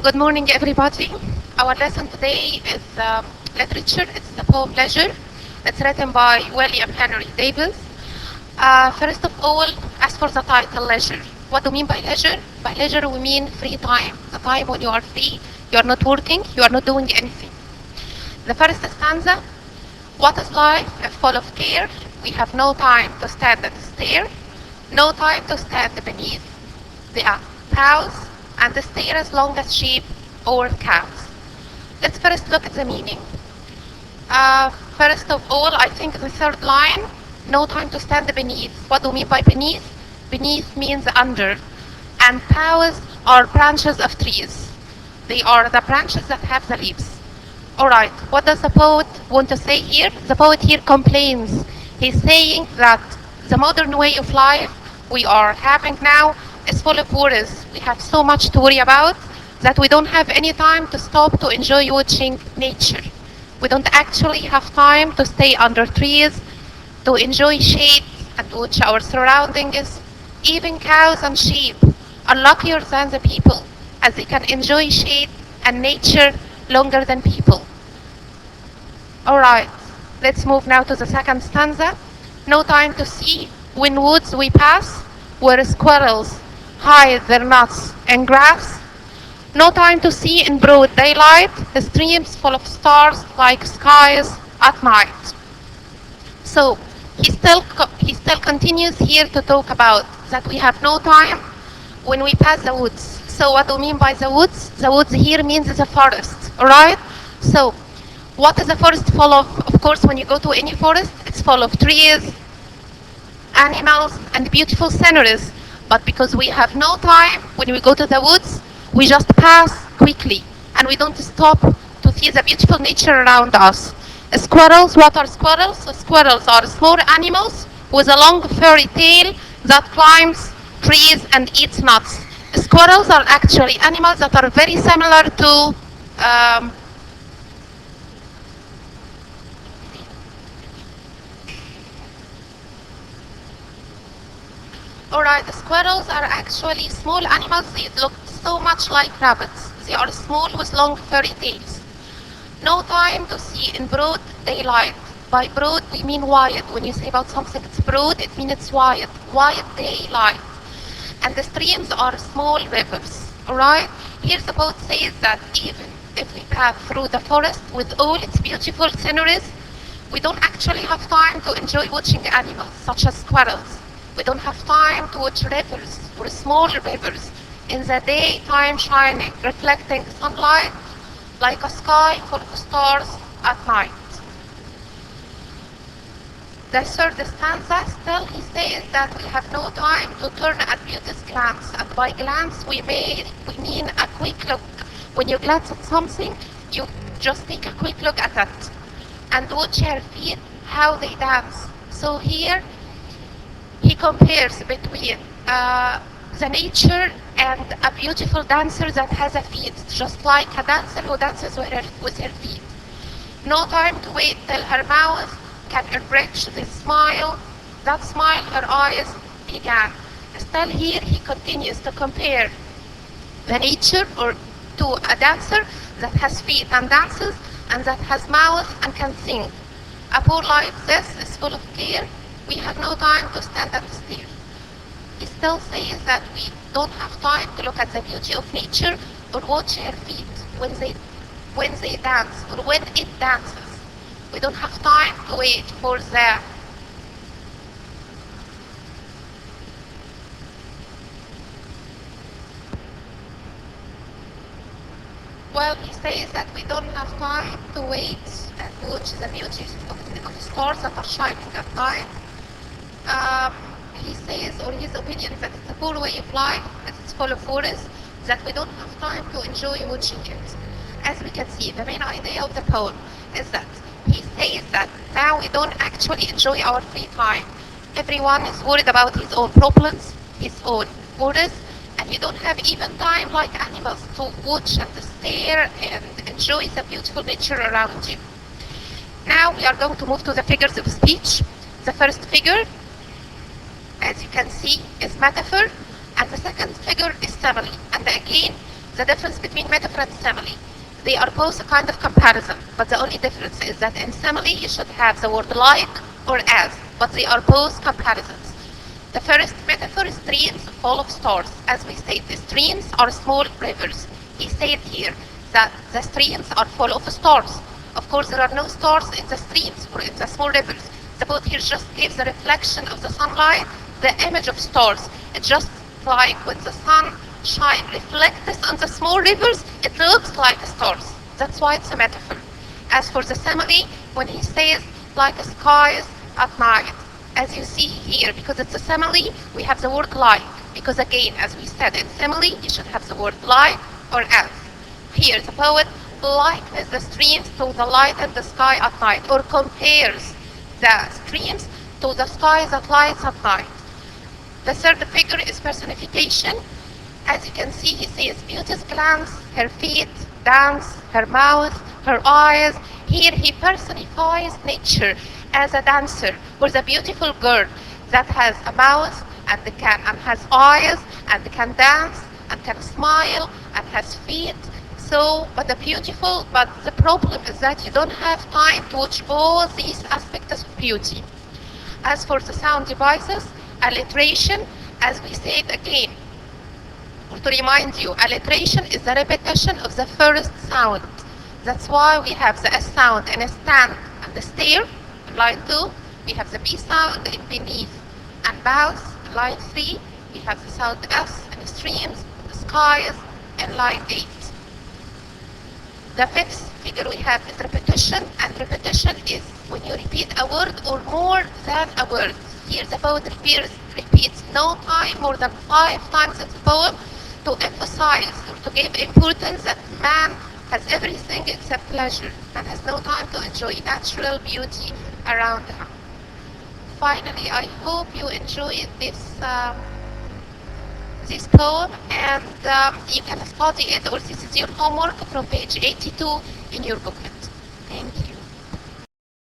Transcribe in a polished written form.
Good morning, everybody. Our lesson today is literature. It's the poem Leisure. It's written by William Henry Davis. First of all, as for the title, Leisure. What do we mean by leisure? By leisure, we mean free time. The time when you are free, you are not working, you are not doing anything. The first stanza, what is life if full of care? We have no time to stand and stare, no time to stand beneath the cows and stare as long as sheep or cows. Let's first look at the meaning. First of all, I think the third line, no time to stand beneath. What do we mean by beneath? Beneath means under. And boughs are branches of trees. They are the branches that have the leaves. Alright, what does the poet want to say here? The poet here complains. He's saying that the modern way of life we are having now is full of worries. We have so much to worry about that we don't have any time to stop to enjoy watching nature. We don't actually have time to stay under trees, to enjoy shade and watch our surroundings. Even cows and sheep are luckier than the people, as they can enjoy shade and nature longer than people. Alright, let's move now to the second stanza. No time to see when woods we pass, where squirrels hide their nuts in grass. No time to see in broad daylight, the streams full of stars like skies at night. So he still continues here to talk about that we have no time when we pass the woods. So what do we mean by the woods? The woods here means the forest, alright? So what is the forest full of? Of course, when you go to any forest, it's full of trees, animals, and beautiful sceneries. But because we have no time, when we go to the woods, we just pass quickly and we don't stop to see the beautiful nature around us. Squirrels, what are squirrels? So squirrels are small animals with a long furry tail that climbs trees and eats nuts. Squirrels are actually animals that are very similar to Alright, squirrels are actually small animals. They look so much like rabbits. They are small with long furry tails. No time to see in broad daylight. By broad, we mean wide. When you say about something it's broad, it means it's wide. Wide daylight. And the streams are small rivers. Alright? Here the poet says that even if we pass through the forest with all its beautiful sceneries, we don't actually have time to enjoy watching animals, such as squirrels. We don't have time to watch rivers or small rivers in the daytime shining, reflecting sunlight like a sky full of stars at night. The third stanza, still he says that we have no time to turn at beauty's glance. And by glance we mean a quick look. When you glance at something, you just take a quick look at it and watch her feet, how they dance. So here he compares between the nature and a beautiful dancer that has a feet, just like a dancer who dances with her feet. No time to wait till her mouth can enrich the smile, that smile her eyes began. Still here he continues to compare the nature or to a dancer that has feet and dances and that has mouth and can sing. A poor like this is full of care. We have no time to stand and stare. He still says that we don't have time to look at the beauty of nature or watch her feet when they dance or when it dances. We don't have time to wait for the Well, he says that we don't have time to wait and watch the beauty of stars that are shining at night. He says, or his opinion, that it's a poor way of life, that it's full of worries, that we don't have time to enjoy watching it. As we can see, the main idea of the poem is that he says that now we don't actually enjoy our free time. Everyone is worried about his own problems, his own worries, and you don't have even time like animals to watch and to stare and enjoy the beautiful nature around you. Now we are going to move to the figures of speech. The first figure, as you can see, is metaphor, and the second figure is simile. And again, the difference between metaphor and simile. They are both a kind of comparison, but the only difference is that in simile you should have the word like or as, but they are both comparisons. The first metaphor is streams full of stars. As we said, the streams are small rivers. He said here that the streams are full of stars. Of course, there are no stars in the streams or in the small rivers. The boat here just gives a reflection of the sunlight, the image of stars. It just like when the sun shine reflects on the small rivers, it looks like stars. That's why it's a metaphor. As for the simile, when he says like skies at night, as you see here, because it's a simile, we have the word like, because again, as we said, in simile, you should have the word like or as. Here, the poet likens the streams to the light in the sky at night, or compares the streams to the sky that lights at night. The third figure is personification. As you can see, he says beauty's glance, her feet dance, her mouth, her eyes. Here he personifies nature as a dancer, or the beautiful girl that has a mouth and has eyes and can dance and can smile and has feet. So, but the problem is that you don't have time to watch all these aspects of beauty. As for the sound devices, alliteration, as we said again, to remind you, alliteration is the repetition of the first sound. That's why we have the S sound in a stand and the stair, in line 2. We have the B sound in beneath and bows, in line 3. We have the sound S in streams, the skies, in line 8. The fifth figure we have is repetition, and repetition is when you repeat a word or more than a word. Here the poet repeats no time more than 5 times in the poem to emphasize or to give importance that man has everything except pleasure and has no time to enjoy natural beauty around him. Finally, I hope you enjoyed this poem, and you can study it, or this is your homework from page 82 in your booklet. Thank you.